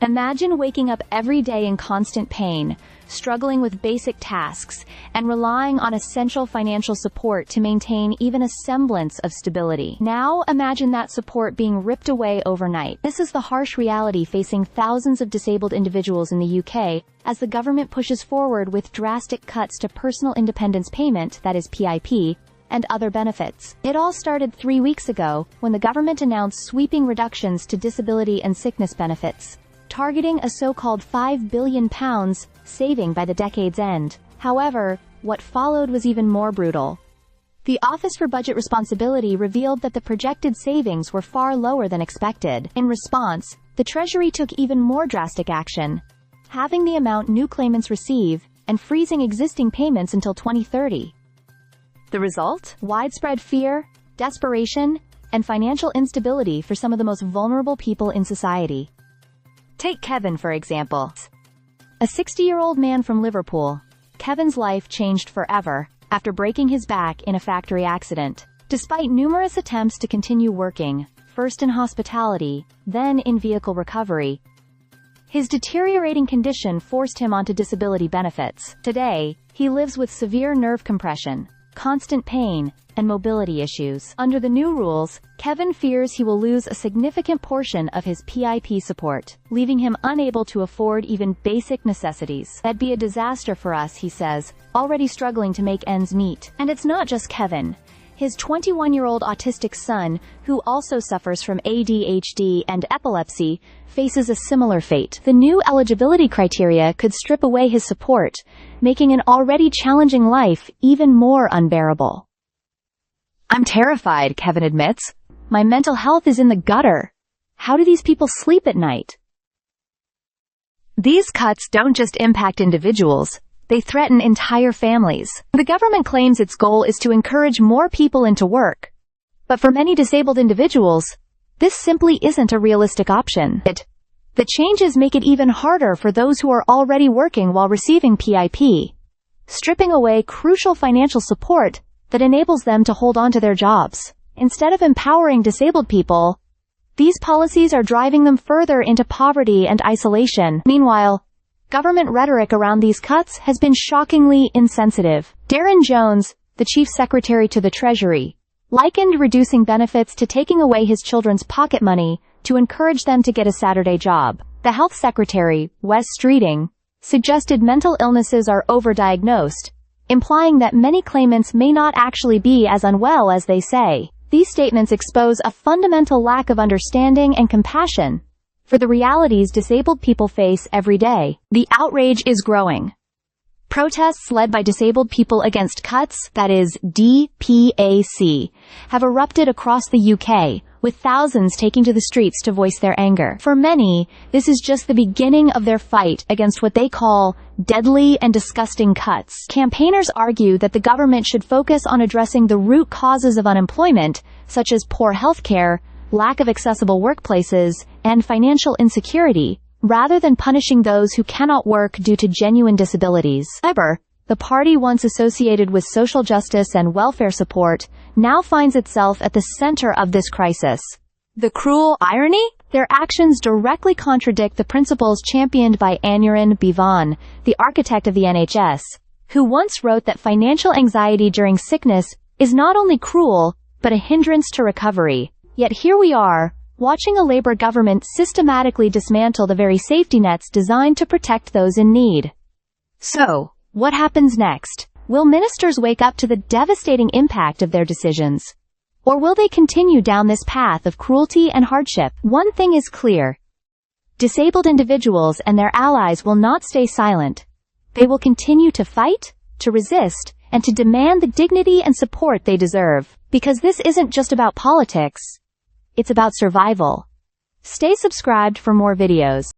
Imagine waking up every day in constant pain, struggling with basic tasks, and relying on essential financial support to maintain even a semblance of stability. Now imagine that support being ripped away overnight. This is the harsh reality facing thousands of disabled individuals in the UK as the government pushes forward with drastic cuts to personal independence payment, that is PIP, and other benefits. It all started 3 weeks ago when the government announced sweeping reductions to disability and sickness benefits, targeting a so-called £5 billion saving by the decade's end. However, what followed was even more brutal. The Office for Budget Responsibility revealed that the projected savings were far lower than expected. In response, the Treasury took even more drastic action, halving the amount new claimants receive and freezing existing payments until 2030. The result? Widespread fear, desperation, and financial instability for some of the most vulnerable people in society. Take Kevin, for example. A 60-year-old man from Liverpool. Kevin's life changed forever after breaking his back in a factory accident. Despite numerous attempts to continue working, first in hospitality, then in vehicle recovery, his deteriorating condition forced him onto disability benefits. Today, he lives with severe nerve compression, constant pain, and mobility issues. Under the new rules, Kevin fears he will lose a significant portion of his PIP support, leaving him unable to afford even basic necessities. That'd be a disaster for us, he says, already struggling to make ends meet. And it's not just Kevin. His 21-year-old autistic son, who also suffers from ADHD and epilepsy, faces a similar fate. The new eligibility criteria could strip away his support, making an already challenging life even more unbearable. "I'm terrified," Kevin admits. "My mental health is in the gutter. How do these people sleep at night?" These cuts don't just impact individuals, they threaten entire families. The government claims its goal is to encourage more people into work. But for many disabled individuals, this simply isn't a realistic option. The changes make it even harder for those who are already working while receiving PIP, stripping away crucial financial support that enables them to hold on to their jobs. Instead of empowering disabled people, these policies are driving them further into poverty and isolation. Meanwhile, government rhetoric around these cuts has been shockingly insensitive. Darren Jones, the chief secretary to the Treasury, likened reducing benefits to taking away his children's pocket money to encourage them to get a Saturday job. The health secretary, Wes Streeting, suggested mental illnesses are overdiagnosed, implying that many claimants may not actually be as unwell as they say. These statements expose a fundamental lack of understanding and compassion for the realities disabled people face every day. The outrage is growing. Protests led by disabled people against cuts, that is, DPAC, have erupted across the UK, with thousands taking to the streets to voice their anger. For many, this is just the beginning of their fight against what they call deadly and disgusting cuts. Campaigners argue that the government should focus on addressing the root causes of unemployment, such as poor healthcare, lack of accessible workplaces, and financial insecurity, rather than punishing those who cannot work due to genuine disabilities. However, the party once associated with social justice and welfare support now finds itself at the center of this crisis. The cruel irony? Their actions directly contradict the principles championed by Aneurin Bevan, the architect of the NHS, who once wrote that financial anxiety during sickness is not only cruel, but a hindrance to recovery. Yet here we are, watching a Labour government systematically dismantle the very safety nets designed to protect those in need. So, what happens next? Will ministers wake up to the devastating impact of their decisions? Or will they continue down this path of cruelty and hardship? One thing is clear. Disabled individuals and their allies will not stay silent. They will continue to fight, to resist, and to demand the dignity and support they deserve. Because this isn't just about politics. It's about survival. Stay subscribed for more videos.